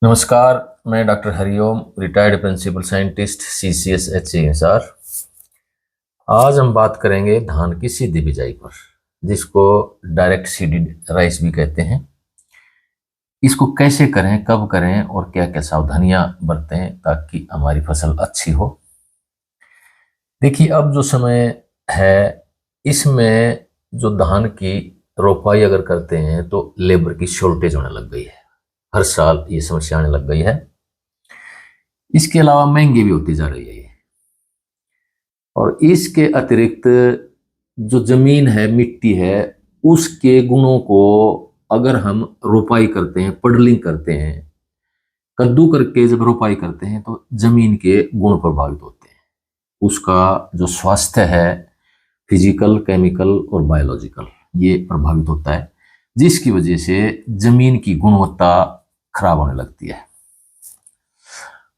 नमस्कार। मैं doctor Hariom, retired principal scientist CCS HCSR। आज हम बात करेंगे धान की सीधी बिजाई पर, जिसको डायरेक्ट सीडेड राइस भी कहते हैं। इसको कैसे करें, कब करें और क्या क्या सावधानियां बरतें ताकि हमारी फसल अच्छी हो। देखिए, अब जो समय है इसमें जो धान की रोपाई अगर करते हैं तो लेबर की शॉर्टेज होने लग गई है। हर साल ये समस्या आने लग गई है। इसके अलावा महंगी भी होती जा रही है ये। और इसके अतिरिक्त जो जमीन है, मिट्टी है, उसके गुणों को अगर हम रोपाई करते हैं, पडलिंग करते हैं, कद्दू करके जब रोपाई करते हैं तो जमीन के गुण प्रभावित होते हैं। उसका जो स्वास्थ्य है, फिजिकल, केमिकल और बायोलॉजिकल, ये प्रभावित होता है, जिसकी वजह से जमीन की गुणवत्ता खराब होने लगती है।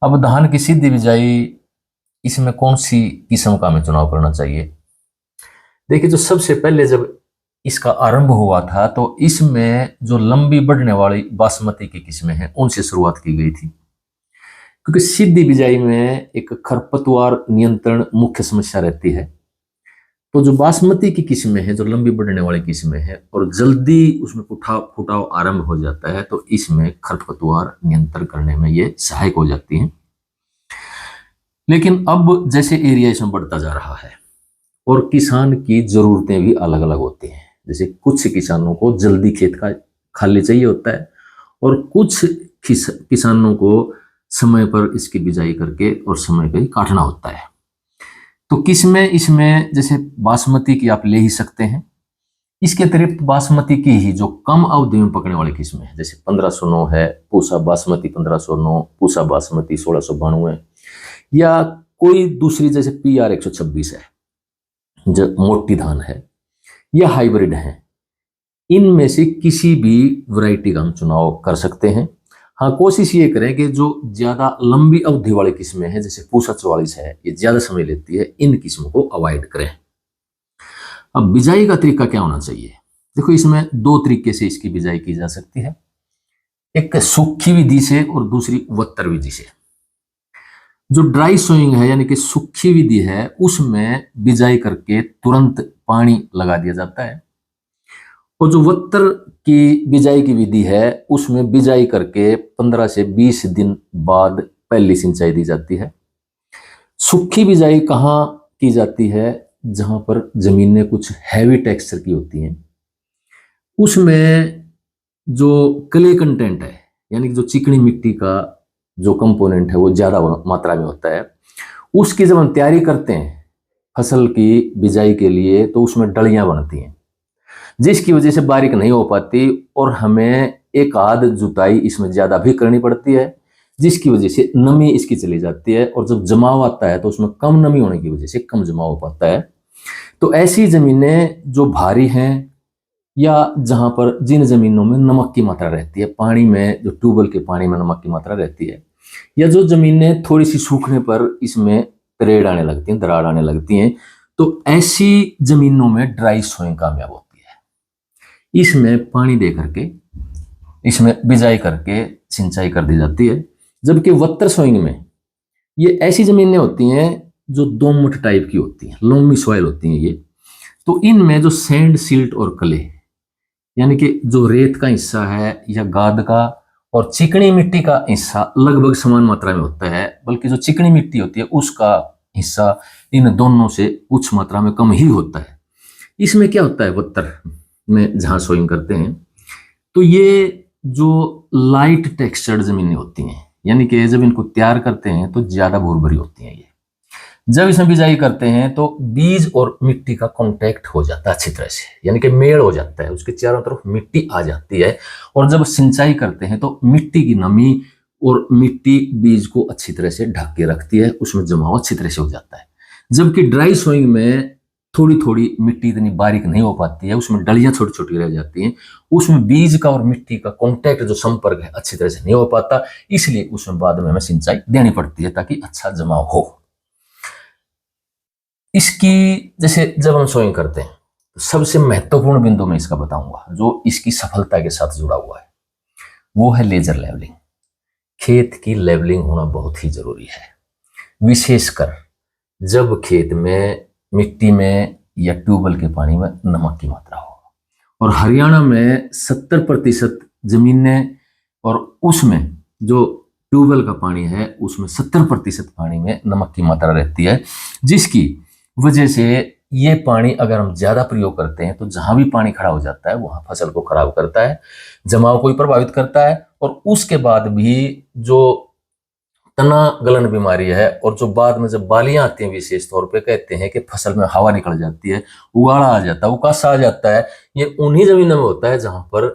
अब धान की सीधी बिजाई, इसमें कौन सी किस्म का हमें चुनाव करना चाहिए। देखिए, जो सबसे पहले जब इसका आरंभ हुआ था तो इसमें जो लंबी बढ़ने वाली बासमती की किस्में हैं उनसे शुरुआत की गई थी, क्योंकि सीधी बिजाई में एक खरपतवार नियंत्रण मुख्य समस्या रहती है। तो जो बासमती की किस्में हैं, जो लंबी बढ़ने वाली किस्में हैं और जल्दी उसमें फुटाव आरंभ हो जाता है, तो इसमें खरपतवार नियंत्रण करने में ये सहायक हो जाती हैं। लेकिन अब जैसे एरिया इसमें बढ़ता जा रहा है और किसान की जरूरतें भी अलग अलग होती हैं, जैसे कुछ किसानों को जल्दी खेत का खाली चाहिए होता है और कुछ किसानों को समय पर इसकी बिजाई करके और समय पर ही काटना होता है। तो किस्में इसमें जैसे बासमती की आप ले ही सकते हैं। इसके अतिरिक्त बासमती की ही जो कम अवधि में पकने वाली किस्में हैं, जैसे 1509 है, पूसा बासमती 1509, पूसा बासमती 1692, या कोई दूसरी जैसे PR 126 है, जो मोटी धान है, या हाइब्रिड है, इनमें से किसी भी वैरायटी का हम चुनाव कर सकते हैं। हाँ, कोशिश ये करें कि जो ज्यादा लंबी अवधि वाली किस्में हैं, जैसे पूसा 44 है, ये ज्यादा समय लेती है, इन किस्मों को अवॉइड करें। अब बिजाई का तरीका क्या होना चाहिए। देखो, इसमें दो तरीके से इसकी बिजाई की जा सकती है, एक सूखी विधि से और दूसरी वत्तर विधि से। जो ड्राई सोइंग है यानी कि सूखी विधि है, उसमें बिजाई करके तुरंत पानी लगा दिया जाता है, और जो वत्तर की बिजाई की विधि है उसमें बिजाई करके 15 से 20 दिन बाद पहली सिंचाई दी जाती है। सूखी बिजाई कहाँ की जाती है, जहां पर जमीनें कुछ हैवी टेक्सचर की होती हैं, उसमें जो क्ले कंटेंट है यानी कि जो चिकनी मिट्टी का जो कंपोनेंट है वो ज्यादा मात्रा में होता है। उसकी जब हम तैयारी करते हैं फसल की बिजाई के लिए, तो उसमें डलियां बनती हैं, जिसकी वजह से बारीक नहीं हो पाती और हमें एक आध जुताई इसमें ज्यादा भी करनी पड़ती है, जिसकी वजह से नमी इसकी चली जाती है, और जब जमाव आता है तो उसमें कम नमी होने की वजह से कम जमाव हो पाता है। तो ऐसी जमीनें जो भारी हैं, या जहां पर जिन जमीनों में नमक की मात्रा रहती है, पानी में जो ट्यूबवेल के पानी में नमक की मात्रा रहती है, या जो जमीनें थोड़ी सी सूखने पर इसमें पेड़ आने लगती हैं, दरार आने लगती हैं, तो ऐसी जमीनों में ड्राई सोइंग कामयाब होती है। इसमें पानी दे करके इसमें बिजाई करके सिंचाई कर दी जाती है। जबकि वत्तर सोइंग में ये ऐसी जमीनें होती हैं जो दोमट टाइप की होती हैं, लोमी सॉइल होती हैं ये। तो इनमें जो सैंड, सिल्ट और क्ले यानी कि जो रेत का हिस्सा है या गाद का और चिकनी मिट्टी का हिस्सा लगभग समान मात्रा में होता है, बल्कि जो चिकनी मिट्टी होती है उसका हिस्सा इन दोनों से कुछ मात्रा में कम ही होता है। इसमें क्या होता है, वत्तर में जहां सोइंग करते हैं तो ये जो लाइट टेक्सचर्ड जमीनें होती हैं, यानी कि जब इनको तैयार करते हैं तो ज्यादा भूरभरी होती हैं ये। जब इसमें बिजाई करते हैं तो बीज और मिट्टी का कांटेक्ट हो जाता है अच्छी तरह से, यानी कि मेल हो जाता है, उसके चारों तरफ मिट्टी आ जाती है। और जब सिंचाई करते हैं तो मिट्टी की नमी और मिट्टी बीज को अच्छी तरह से ढक के रखती है, उसमें जमाव अच्छी तरह से हो जाता है। जबकि ड्राई सोइंग में थोड़ी थोड़ी मिट्टी इतनी बारीक नहीं हो पाती है, उसमें डलियां छोटी छोटी रह जाती हैं, उसमें बीज का और मिट्टी का कांटेक्ट जो संपर्क है अच्छी तरह से नहीं हो पाता, इसलिए उसमें बाद में हमें सिंचाई देनी पड़ती है ताकि अच्छा जमाव हो। इसकी जैसे जब हम सोइंग करते हैं तो सबसे महत्वपूर्ण बिंदु मैं इसका बताऊंगा जो इसकी सफलता के साथ जुड़ा हुआ है, वो है लेजर लेवलिंग। खेत की लेवलिंग होना बहुत ही जरूरी है, विशेषकर जब खेत में मिट्टी में या ट्यूबवेल के पानी में नमक की मात्रा हो। और हरियाणा में 70% जमीनें और उसमें जो ट्यूबवेल का पानी है उसमें 70% पानी में नमक की मात्रा रहती है, जिसकी वजह से ये पानी अगर हम ज्यादा प्रयोग करते हैं तो जहां भी पानी खड़ा हो जाता है वहां फसल को खराब करता है, जमाव को भी प्रभावित करता है। और उसके बाद भी जो तना गलन बीमारी है और जो बाद में जब बालियां आती हैं, विशेष तौर पे कहते हैं कि फसल में हवा निकल जाती है, उगाड़ा आ जाता है, उकासा आ जाता है, ये उन्हीं जमीनों में होता है जहां पर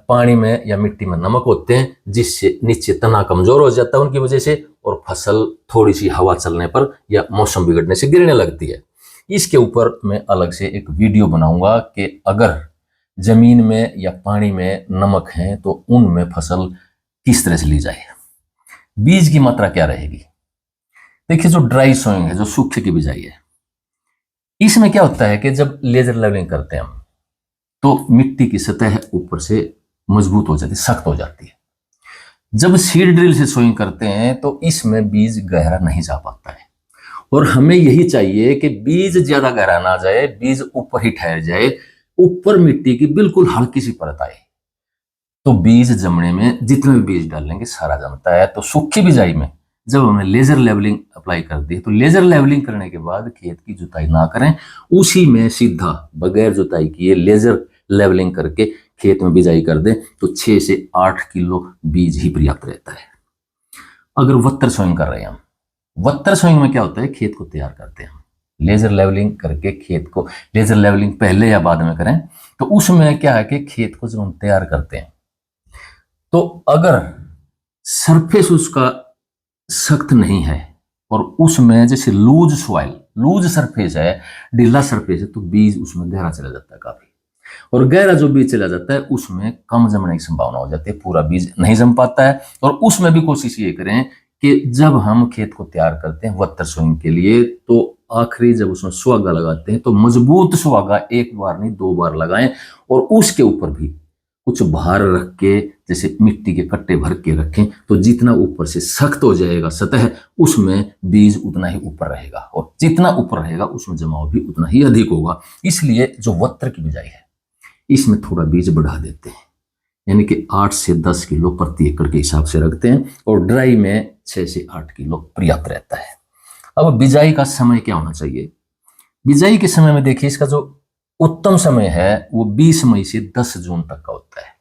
पानी में या मिट्टी में नमक होते हैं, जिससे नीचे तना कमजोर हो जाता है उनकी वजह से, और फसल थोड़ी सी हवा चलने पर या मौसम बिगड़ने से गिरने लगती है। इसके ऊपर मैं अलग से एक वीडियो बनाऊंगा कि अगर जमीन में या पानी में नमक है तो उनमें फसल किस तरह से ली जाए, बीज की मात्रा क्या रहेगी। देखिए, जो ड्राई सोइंग है, जो सूखे की बिजाई है, इसमें क्या होता है कि जब लेजर लेवलिंग करते हैं हम तो मिट्टी की सतह ऊपर से मजबूत हो जाती है, सख्त हो जाती है। जब सीड ड्रिल से सोइंग करते हैं तो इसमें बीज गहरा नहीं जा पाता है, और हमें यही चाहिए कि बीज ज्यादा गहरा ना जाए, बीज ऊपर ही ठहर जाए, ऊपर मिट्टी की बिल्कुल हल्की सी परत आए, तो बीज जमने में जितने भी बीज डालेंगे सारा जमता है। तो सूखी बिजाई में जब हमें लेजर लेवलिंग अप्लाई कर दी तो लेजर लेवलिंग करने के बाद खेत की जुताई ना करें, उसी में सीधा बगैर जुताई किए लेजर लेवलिंग करके खेत में बिजाई कर दें तो 6 से 8 किलो बीज ही पर्याप्त रहता है। अगर वत्तर सोइंग कर रहे हैं हम, वत्तर सोइंग में क्या होता है, खेत को तैयार करते हैं हम, लेजर लेवलिंग करके खेत को, लेजर लेवलिंग पहले या बाद में करें, तो उसमें क्या है कि खेत को जब हम तैयार करते हैं तो अगर सरफेस उसका सख्त नहीं है और उसमें जैसे लूज सॉइल, लूज सरफेस है, ढीला सरफेस है, तो बीज उसमें गहरा चला जाता है काफी, और गहरा जो बीज चला जाता है उसमें कम जमने की संभावना हो जाती है, पूरा बीज नहीं जम पाता है। और उसमें भी कोशिश ये करें कि जब हम खेत को तैयार करते हैं वत्तर सोइंग के लिए तो आखिरी जब उसमें सुहागा लगाते हैं तो मजबूत सुहागा एक बार नहीं 2 बार लगाएं, और उसके ऊपर भी कुछ भार रख के, जैसे मिट्टी के कट्टे भर के रखें, तो जितना ऊपर से सख्त हो जाएगा सतह उसमें बीज उतना ही ऊपर रहेगा, और जितना ऊपर रहेगा उसमें जमाव भी उतना ही अधिक होगा। इसलिए जो वत्तर की बिजाई है इसमें थोड़ा बीज बढ़ा देते हैं, यानी कि 8 से 10 किलो प्रति एकड़ के हिसाब से रखते हैं, और ड्राई में 6 से 8 किलो पर्याप्त रहता है। अब बिजाई का समय क्या होना चाहिए, बिजाई के समय में देखिए इसका जो उत्तम समय है वो 20 मई से 10 जून तक का होता है।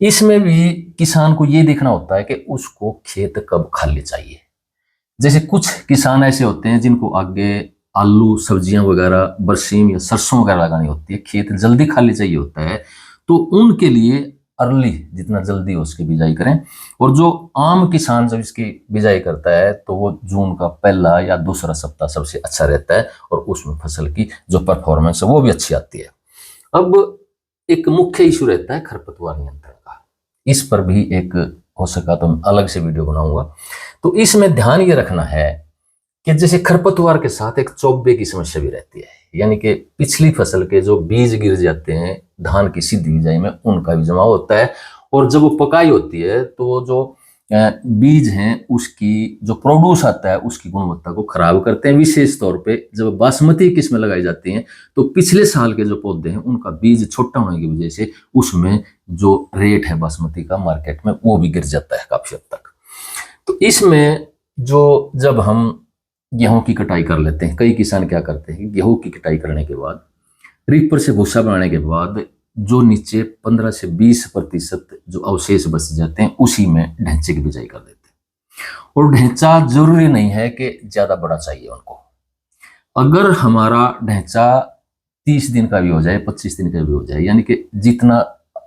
इसमें भी किसान को ये देखना होता है कि उसको खेत कब खाली चाहिए। जैसे कुछ किसान ऐसे होते हैं जिनको आगे आलू, सब्जियां वगैरह, बरसीम या सरसों वगैरह लगानी होती है, खेत जल्दी खाली चाहिए होता है, तो उनके लिए अर्ली, जितना जल्दी हो उसकी बिजाई करें। और जो आम किसान जब इसकी बिजाई करता है तो वो जून का पहला या दूसरा सप्ताह सबसे अच्छा रहता है, और उसमें फसल की जो परफॉर्मेंस है वो भी अच्छी आती है। अब एक मुख्य इशू रहता है खरपतवार नियंत्रण का, इस पर भी एक हो सका तो मैं अलग से वीडियो बनाऊंगा। तो इसमें ध्यान ये रखना है कि जैसे खरपतवार के साथ एक चौबे की समस्या भी रहती है, यानी कि पिछली फसल के जो बीज गिर जाते हैं धान की सीधी बिजाई में, उनका भी जमाव होता है, और जब वो पकाई होती है तो जो बीज हैं उसकी जो प्रोड्यूस आता है उसकी गुणवत्ता को खराब करते हैं। विशेष तौर पे जब बासमती किस्में लगाई जाती हैं तो पिछले साल के जो पौधे हैं उनका बीज छोटा होने की वजह से उसमें जो रेट है बासमती का मार्केट में वो भी गिर जाता है काफी हद तक। तो इसमें जो जब हम गेहूं की कटाई कर लेते हैं, कई किसान क्या करते हैं, गेहूं की कटाई करने के बाद रीपर से भूसा बनाने के बाद जो नीचे 15 से 20% जो अवशेष बच जाते हैं उसी में ढैंचे की बिजाई कर देते हैं। और ढैंचा जरूरी नहीं है कि ज्यादा बड़ा चाहिए उनको, अगर हमारा ढैंचा 30 दिन का भी हो जाए, 25 दिन का भी हो जाए, यानी कि जितना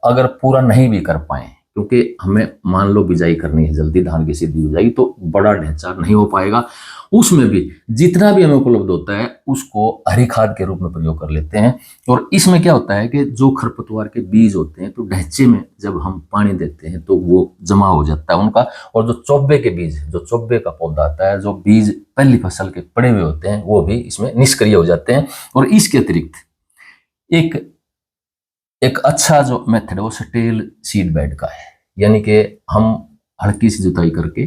अगर पूरा नहीं भी कर पाए, क्योंकि हमें मान लो बिजाई करनी है जल्दी, धान की सीधी बिजाई, तो बड़ा ढैंचा नहीं हो पाएगा, उसमें भी जितना भी हमें उपलब्ध होता है उसको हरी खाद के रूप में प्रयोग कर लेते हैं। और इसमें क्या होता है कि जो खरपतवार के बीज होते हैं तो ढैंचे में जब हम पानी देते हैं तो वो जमा हो जाता है उनका, और जो चौबे के बीज, जो चौबे का पौधा आता है, जो बीज पहली फसल के पड़े हुए होते हैं वो भी इसमें निष्क्रिय हो जाते हैं। और इसके अतिरिक्त एक अच्छा जो मेथड है वो स्टेल सीड बेड का है, यानी कि हम हल्की सी जुताई करके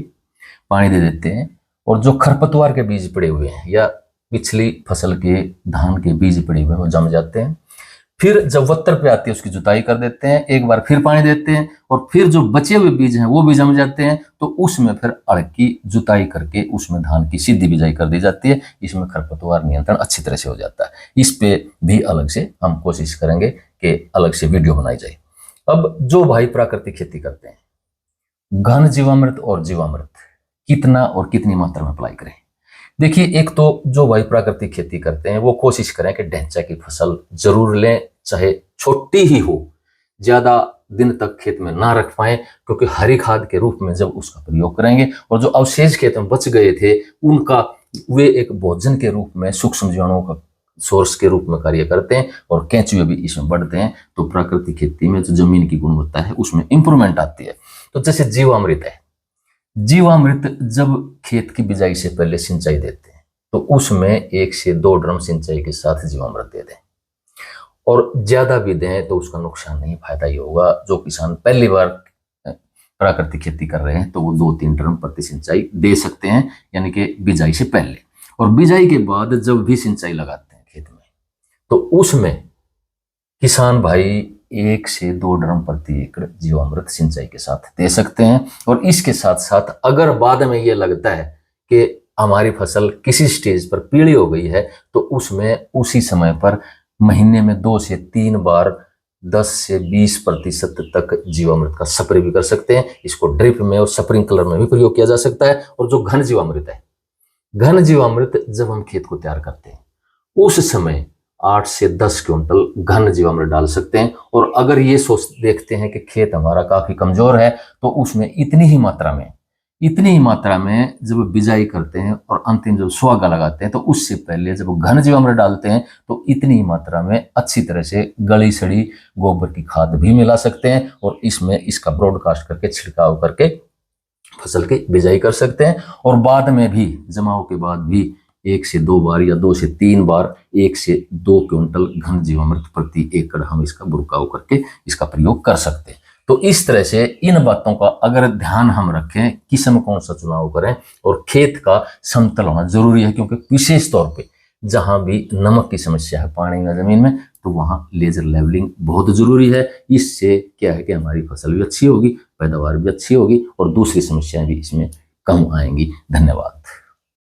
पानी दे देते हैं, और जो खरपतवार के बीज पड़े हुए हैं या पिछली फसल के धान के बीज पड़े हुए हैं वो जम जाते हैं। फिर जब वत्तर पे आती है उसकी जुताई कर देते हैं, एक बार फिर पानी देते हैं, और फिर जो बचे हुए बीज हैं वो भी जम जाते हैं, तो उसमें फिर अड़ की जुताई करके उसमें धान की सीधी बिजाई कर दी जाती है। इसमें खरपतवार नियंत्रण अच्छी तरह से हो जाता है। इस पे भी अलग से हम कोशिश करेंगे कि अलग से वीडियो बनाई जाए। अब जो भाई प्राकृतिक खेती करते हैं, घन जीवामृत और जीवामृत कितना और कितनी मात्रा में अप्लाई करें। देखिए, एक तो जो भाई प्राकृतिक खेती करते हैं वो कोशिश करें कि ढैंचा की फसल जरूर लें, चाहे छोटी ही हो, ज्यादा दिन तक खेत में ना रख पाए, क्योंकि हरी खाद के रूप में जब उसका प्रयोग करेंगे और जो अवशेष खेत में बच गए थे उनका वे एक भोजन के रूप में सूक्ष्म जीवाणुओं का सोर्स के रूप में कार्य करते हैं, और केंचुए भी इसमें बढ़ते हैं। तो प्राकृतिक खेती में जो जमीन की गुणवत्ता है उसमें इंप्रूवमेंट आती है। तो जैसे जीवामृत है, जीवामृत जब खेत की बिजाई से पहले सिंचाई देते हैं तो उसमें 1 से 2 ड्रम सिंचाई के साथ जीवामृत दे दें, और ज्यादा भी दें तो उसका नुकसान नहीं, फायदा ही होगा। जो किसान पहली बार प्राकृतिक खेती कर रहे हैं तो वो 2-3 ड्रम प्रति सिंचाई दे सकते हैं, यानी कि बिजाई से पहले। और बिजाई के बाद जब भी सिंचाई लगाते हैं खेत में तो उसमें किसान भाई 1 से 2 ड्रम प्रति एकड़ जीवामृत सिंचाई के साथ दे सकते हैं। और इसके साथ साथ अगर बाद में ये लगता है कि हमारी फसल किसी स्टेज पर पीली हो गई है तो उसमें उसी समय पर महीने में 2 से 3 बार 10 से 20% तक जीवामृत का स्प्रे भी कर सकते हैं। इसको ड्रिप में और स्प्रिंकलर में भी प्रयोग किया जा सकता है। और जो घन जीवामृत है, घन जीवामृत जब हम खेत को तैयार करते हैं उस समय 8 से 10 क्विंटल घन जीवामृत डाल सकते हैं। और अगर ये सोच देखते हैं कि खेत हमारा काफी कमजोर है तो उसमें इतनी ही मात्रा में जब बिजाई करते हैं और अंतिम जब सुहागा लगाते हैं तो उससे पहले जब घन जीवामृत डालते हैं तो इतनी ही मात्रा में अच्छी तरह से गली सड़ी गोबर की खाद भी मिला सकते हैं, और इसमें इसका ब्रॉडकास्ट करके छिड़काव करके फसल की बिजाई कर सकते हैं। और बाद में भी जमाव के बाद भी 1 से 2 बार या 2 से 3 बार 1 से 2 क्विंटल घन जीवामृत प्रति एकड़ हम इसका बुरकाव करके इसका प्रयोग कर सकते हैं। तो इस तरह से इन बातों का अगर ध्यान हम रखें, किस्म कौन सा चुनाव करें, और खेत का समतल होना जरूरी है, क्योंकि विशेष तौर पे जहां भी नमक की समस्या है पानी में जमीन में तो वहां लेजर लेवलिंग बहुत जरूरी है। इससे क्या है कि हमारी फसल भी अच्छी होगी, पैदावार भी अच्छी होगी और दूसरी समस्याएं भी इसमें कम आएंगी। धन्यवाद।